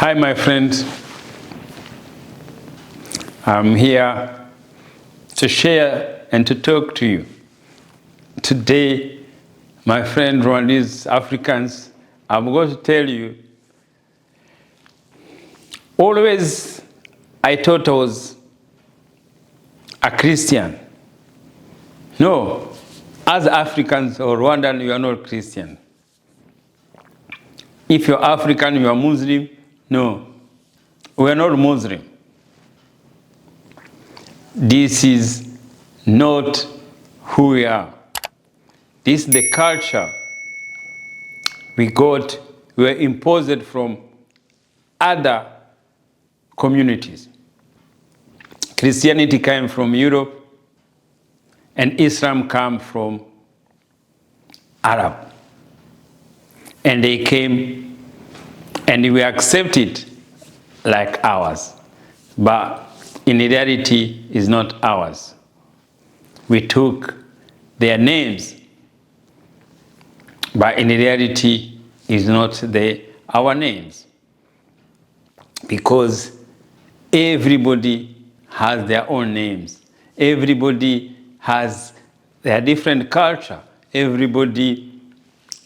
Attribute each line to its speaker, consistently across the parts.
Speaker 1: Hi, my friends. I'm here to share and to talk to you. Today, my friend Rwandese Africans, I'm going to tell you, always I thought I was a Christian. No, as Africans or Rwandan, you are not Christian. If you're African, you are Muslim. No, we are not Muslim. This is not who we are. This is the culture we were imposed from other communities. Christianity came from Europe, and Islam came from Arab. And they came and we accepted like ours. But in reality, it's not ours. We took their names, but in reality, it's not our names. Because everybody has their own names. Everybody has their different culture. Everybody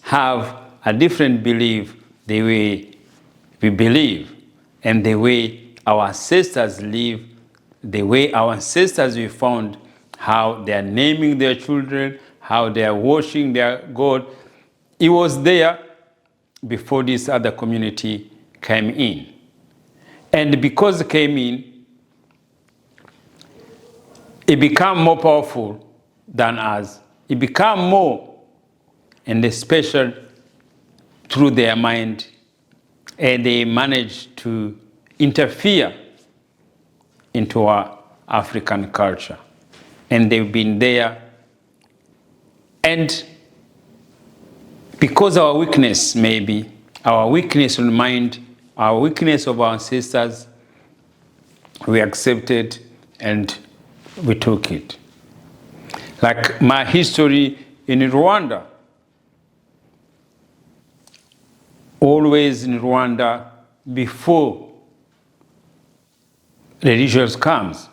Speaker 1: have a different belief, the way we believe, and the way our ancestors live, the way our ancestors we found how they are naming their children, how they are worshiping their God. It was there before this other community came in. And because it came in, it became more powerful than us. It became more, and special through their mind, and they managed to interfere into our African culture. And they've been there. And because our weakness, maybe, our weakness in mind, our weakness of our ancestors, we accepted and we took it. Like my history in Rwanda. Always in Rwanda, before religious comes,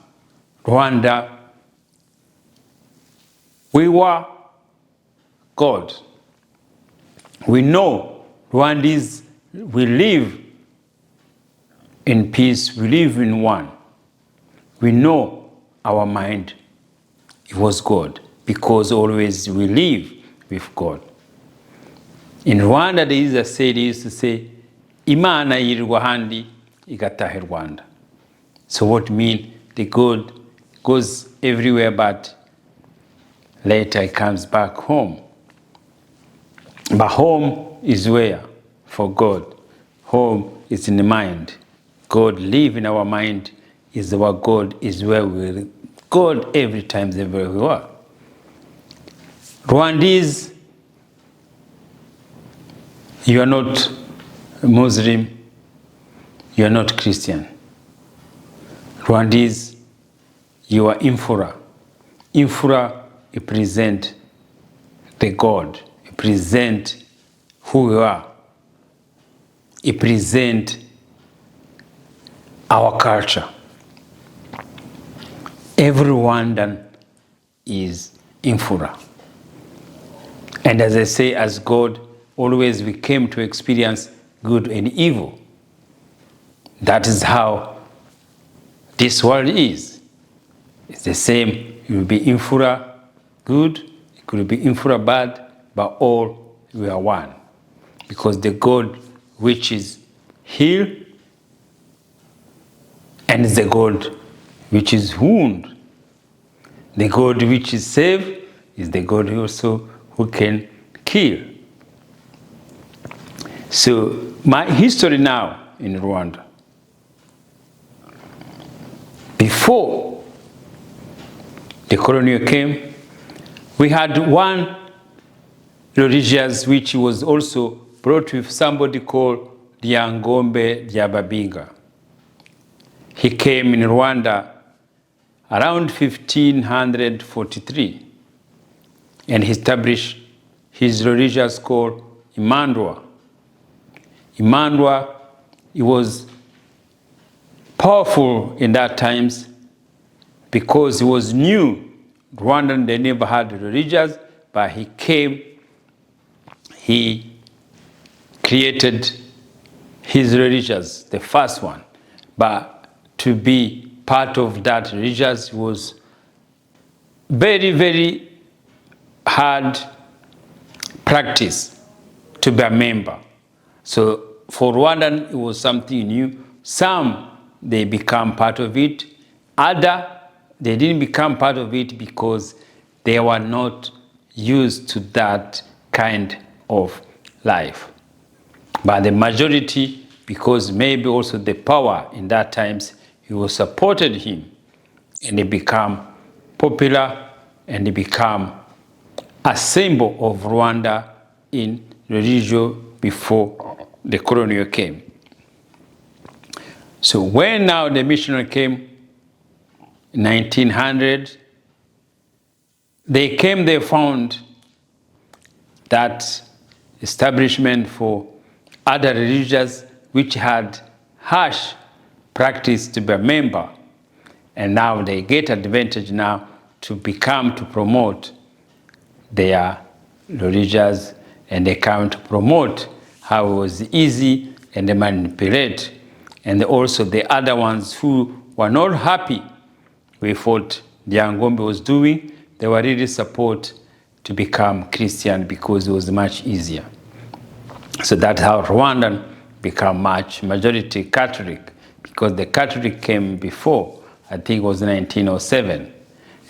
Speaker 1: Rwanda, we were God. We know Rwandese, we live in peace, we live in one. We know our mind, it was God, because always we live with God. In Rwanda, there is a saying, they used to say, Imana yirirwa handi igataha Rwanda. So what mean? The God goes everywhere, but later it comes back home. But home is where? For God. Home is in the mind. God live in our mind, is our God, is where we God every time, everywhere we are. Rwandese, you are not Muslim, you are not Christian. Rwandese, you are Imfura. Imfura represent the God, represent who we are, represent our culture. Every Rwandan is Imfura. And as I say, as God, always we came to experience good and evil. That is how this world is. It's the same. You will be Imfura good, it could be Imfura bad, but all we are one. Because the God which is heal and the God which is wound. The God which is save is the God also who can kill. So my history now in Rwanda. Before the colonial came, we had one religious which was also brought with somebody called Lyangombe Lyababinga. He came in Rwanda around 1543 and he established his religious called Imandwa. Imandwa, he was powerful in that times because he was new. Rwandan, they never had religious, but he came, he created his religious, the first one. But to be part of that religious was very, very hard practice to be a member. So for Rwandan, it was something new. Some, they become part of it. Other, they didn't become part of it because they were not used to that kind of life. But the majority, because maybe also the power in that times, he was supported him, and he became popular, and he became a symbol of Rwanda in religion before the colonial came. So when now the missionary came in 1900, they came, they found that establishment for other religions which had harsh practice to be a member, and now they get advantage now to promote their religious, and they come to promote how it was easy and they manipulate. And also the other ones who were not happy with what the Angombe was doing, they were really support to become Christian because it was much easier. So that's how Rwandan became majority Catholic, because the Catholic came before, I think it was 1907.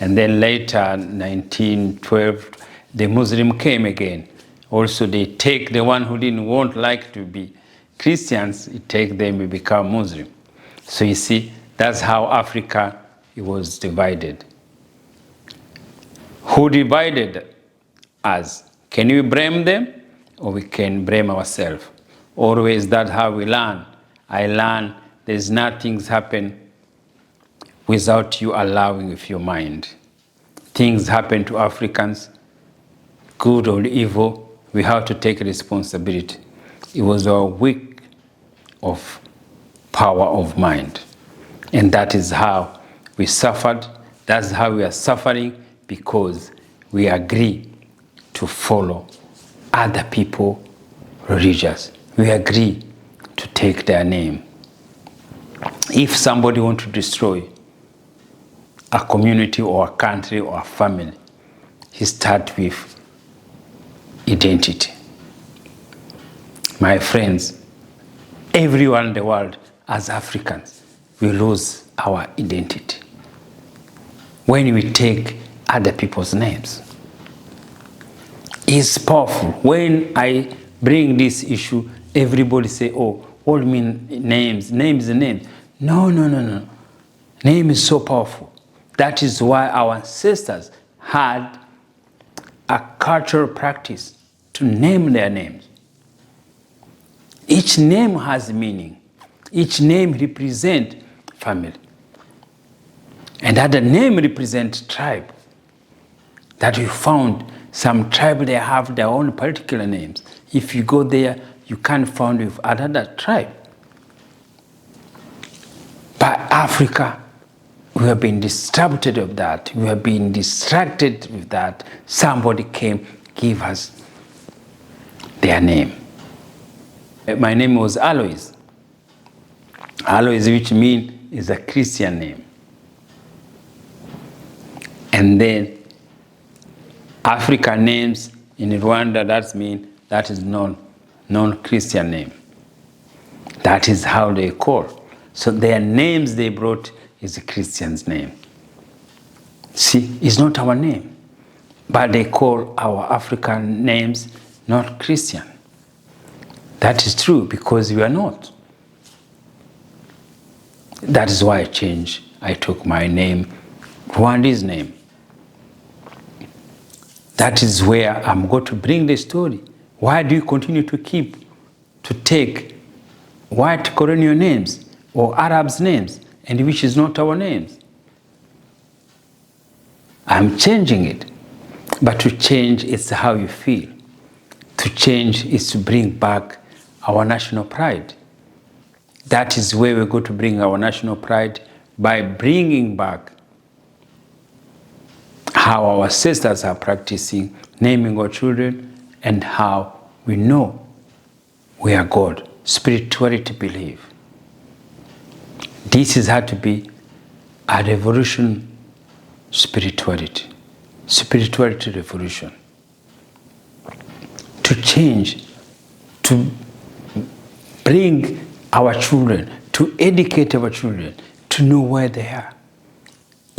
Speaker 1: And then later, 1912, the Muslim came again. Also, they take the one who didn't like to be Christians, they take them and become Muslim. So you see, that's how Africa was divided. Who divided us? Can we blame them, or we can blame ourselves? Always that's how we learn. I learn there's nothing happen without you allowing with your mind. Things happen to Africans, good or evil, we have to take responsibility. It was our weak of power of mind. And that is how we suffered. That's how we are suffering, because we agree to follow other people religious. We agree to take their name. If somebody wants to destroy a community or a country or a family, he starts with identity. My friends, everyone in the world, as Africans, we lose our identity when we take other people's names. It's powerful. When I bring this issue, everybody say, oh, all mean names, names. No. Name is so powerful. That is why our ancestors had a cultural practice to name their names. Each name has meaning. Each name represents family. And other name represents tribe. That we found some tribe, they have their own particular names. If you go there, you can't find with another tribe. But Africa, we have been distracted of that. We have been distracted with that. Somebody came, give us their name. My name was Alois. Alois, which means is a Christian name. And then African names in Rwanda, that is non-Christian name. That is how they call. So their names they brought is a Christian's name. See, it's not our name, but they call our African names not Christian. That is true, because we are not. That is why I changed. I took my name, Rwanda's name. That is where I'm going to bring the story. Why do you continue to take white colonial names or Arabs' names, and which is not our names? I'm changing it. But to change is how you feel. To change is to bring back our national pride. That is where we're going to bring our national pride, by bringing back how our ancestors are practicing naming our children and how we know we are God. Spirituality belief. This has had to be a revolution spirituality. Spirituality revolution. To change, to bring our children, to educate our children, to know where they are.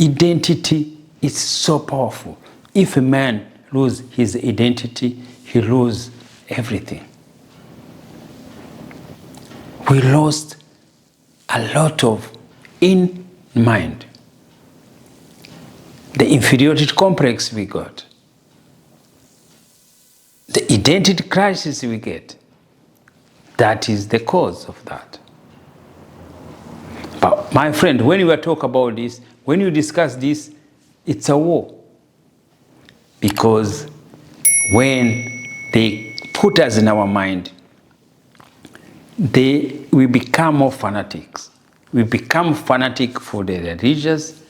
Speaker 1: Identity is so powerful. If a man loses his identity, he loses everything. We lost a lot of in mind. The inferiority complex we got. The identity crisis we get. That is the cause of that. But my friend, when you talk about this, when you discuss this, it's a war. Because when they put us in our mind, we become more fanatics. We become fanatic for the religious,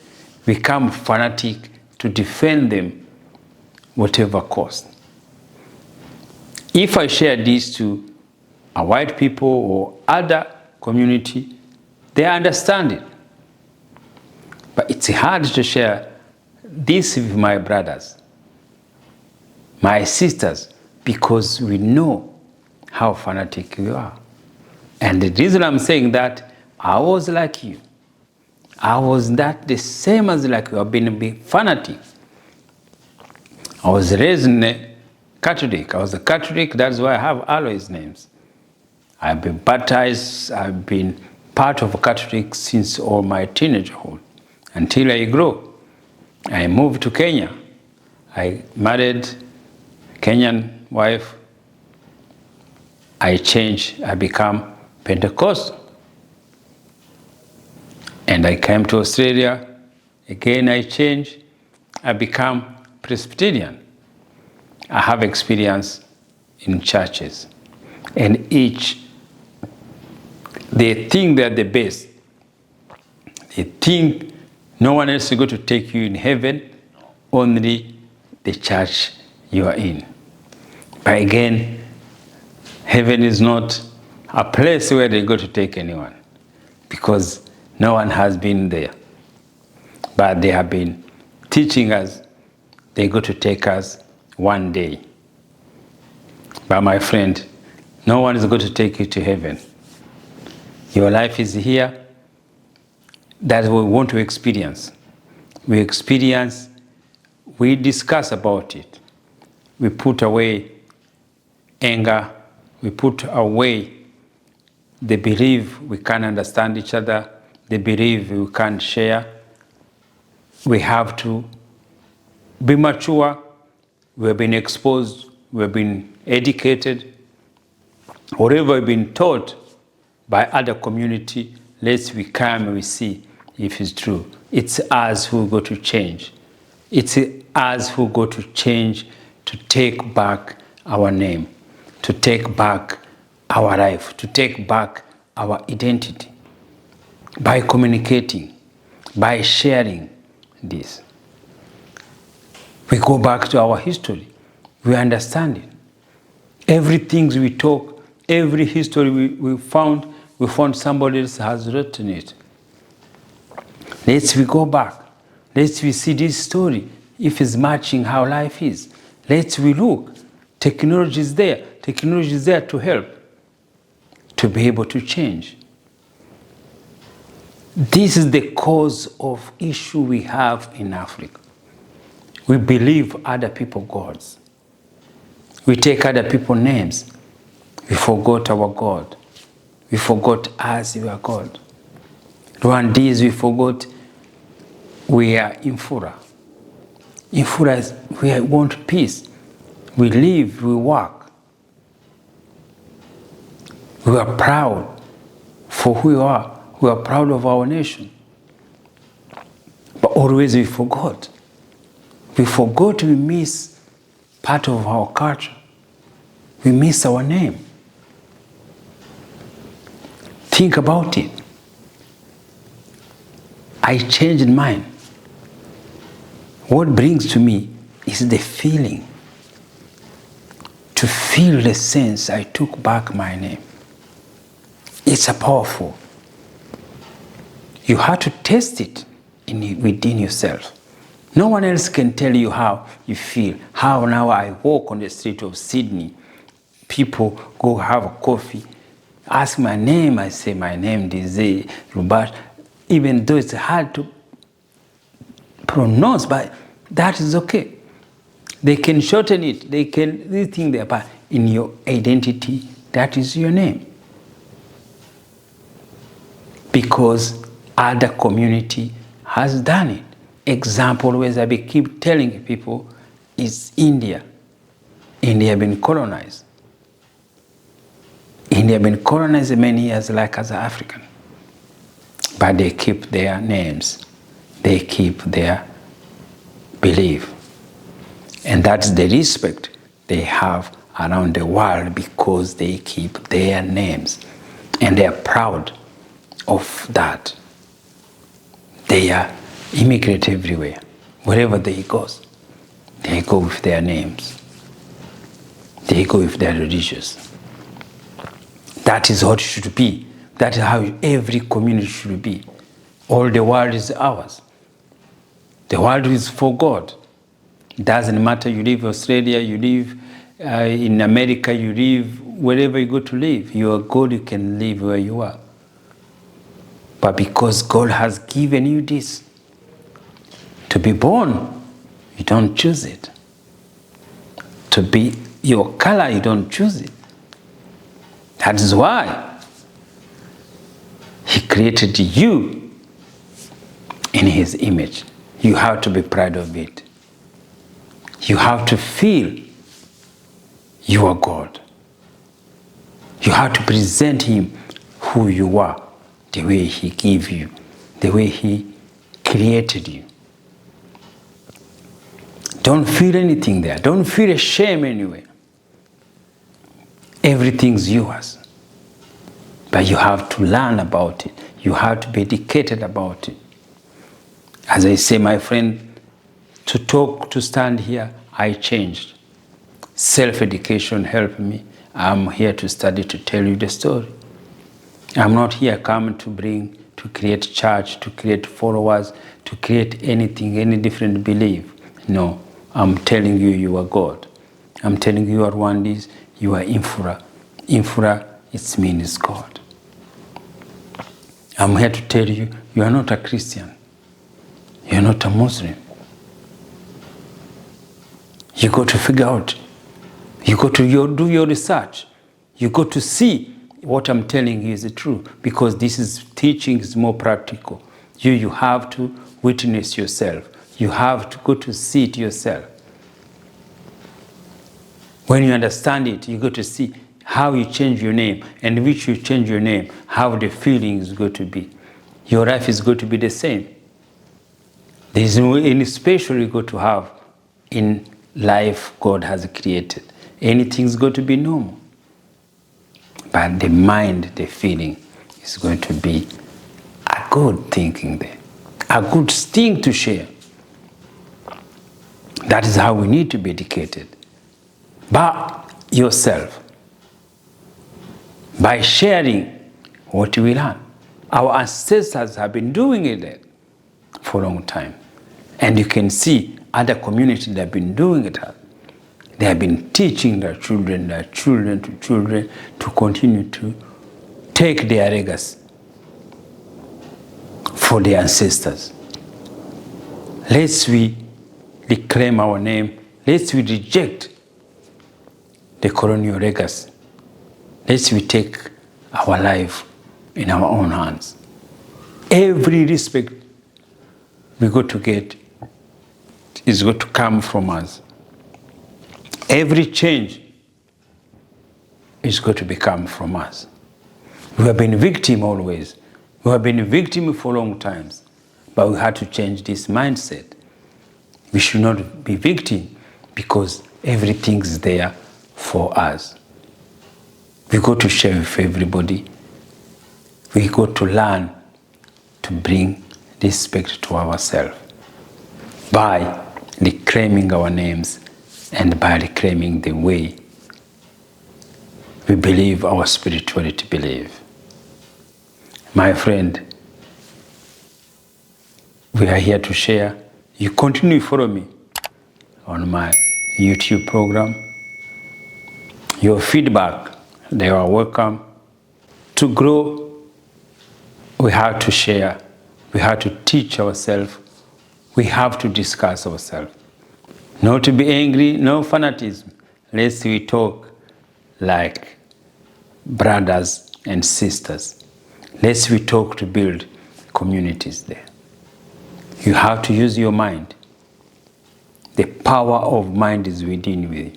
Speaker 1: we become fanatic to defend them whatever cost. If I share this to a white people or other community, they understand it. But it's hard to share this with my brothers, my sisters, because we know how fanatic we are. And the reason I'm saying that, I was like you. I was that the same as like you. I've been a big fanatic. I was raised in a Catholic. I was a Catholic, that's why I have Aloy's names. I've been baptized, I've been part of a Catholic since all my teenagehood, until I grew. I moved to Kenya. I married a Kenyan wife. I changed, I became Pentecostal. And I came to Australia. Again, I changed. I became Presbyterian. I have experience in churches. And each, they think they're the best. They think no one else is going to take you in heaven, only the church you are in. But again, heaven is not a place where they go to take anyone, because no one has been there. But they have been teaching us they're going to take us one day. But my friend, no one is going to take you to heaven. Your life is here. That's what we want to experience. We experience, we discuss about it. We put away anger. We put away the belief we can't understand each other, the belief we can't share. We have to be mature. We have been exposed. We have been educated. Whatever we've been taught by other community, let's we come and we see if it's true. It's us who go to change. It's us who go to change, to take back our name, to take back our life, to take back our identity by communicating, by sharing this. We go back to our history. We understand it. Everything we talk, every history we found somebody else has written it. Let's we go back. Let's we see this story, if it's matching how life is. Let's we look. Technology is there. Technology is there to help, to be able to change. This is the cause of issue we have in Africa. We believe other people gods. We take other people's names. We forgot our God. We forgot us, we are God. Rwandese, we forgot we are Infura. Infura is, we want peace. We live, we work. We are proud for who we are. We are proud of our nation. But always we forgot. We forgot, we miss part of our culture. We miss our name. Think about it. I changed mine. What brings to me is the feeling. To feel the sense I took back my name. It's a powerful. You have to test it within yourself. No one else can tell you how you feel. How now I walk on the street of Sydney, people go have a coffee, ask my name, I say my name, Ndizeye, RUBASHA, even though it's hard to pronounce, but that is okay. They can shorten it, they think they're part. In your identity, that is your name. Because other community has done it. Example, as I keep telling people, is India. India has been colonized. India has been colonized many years like as an African. But they keep their names. They keep their belief. And that's the respect they have around the world because they keep their names. And they are proud of that. They are immigrant everywhere. Wherever they go with their names. They go with their religions. That is what it should be. That is how every community should be. All the world is ours. The world is for God. It doesn't matter you live in Australia, you live in America, you live wherever you go to live. You are God, you can live where you are. But because God has given you this, to be born, you don't choose it. To be your color, you don't choose it. That is why He created you in His image. You have to be proud of it. You have to feel you are God. You have to present Him who you are, the way He gave you, the way He created you. Don't feel anything there. Don't feel a shame anywhere. Everything's yours. But you have to learn about it. You have to be educated about it. As I say, my friend, to talk, to stand here, I changed. Self-education helped me. I'm here to study, to tell you the story. I'm not here come to create church, to create followers, to create anything, any different belief. No, I'm telling you, you are God. I'm telling you, you are Rwandese, you are Infura. Infura, it means God. I'm here to tell you, you are not a Christian. You are not a Muslim. You got to figure out. You got to do your research. You got to see what I'm telling you is true, because this is teaching is more practical. You have to witness yourself. You have to go to see it yourself. When you understand it, you got to see how you change your name, and which you change your name, how the feeling is going to be. Your life is going to be the same. There is no any special you got to have in life God has created. Anything's going to be normal. But the mind, the feeling is going to be a good thinking there. A good thing to share. That is how we need to be educated. By yourself. By sharing what we learn. Our ancestors have been doing it for a long time. And you can see other communities that have been doing it. They have been teaching their children to continue to take their legacy for their ancestors. Let's we reclaim our name. Let's we reject the colonial legacy. Let's we take our life in our own hands. Every respect we got to get is going to come from us. Every change is going to become from us. We have been victim always. We have been victim for long times. But we had to change this mindset. We should not be victim because everything is there for us. We got to share with everybody We got to learn to bring respect to ourselves by reclaiming our names and by reclaiming the way we believe our spirituality believe. My friend, we are here to share. You continue to follow me on my YouTube program. Your feedback, they are welcome. To grow, we have to share. We have to teach ourselves. We have to discuss ourselves. Not to be angry, no fanatism. Let's we talk like brothers and sisters. Let's we talk to build communities there. You have to use your mind. The power of mind is within you.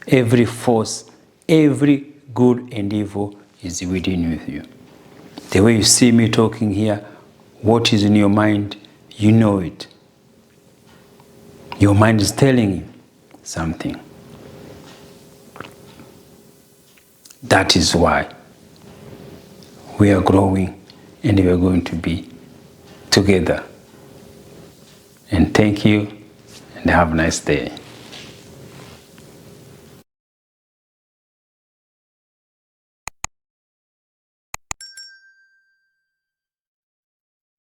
Speaker 1: Every force, every good and evil is within with you. The way you see me talking here, what is in your mind, you know it. Your mind is telling you something. That is why we are growing and we are going to be together. And thank you and have a nice day.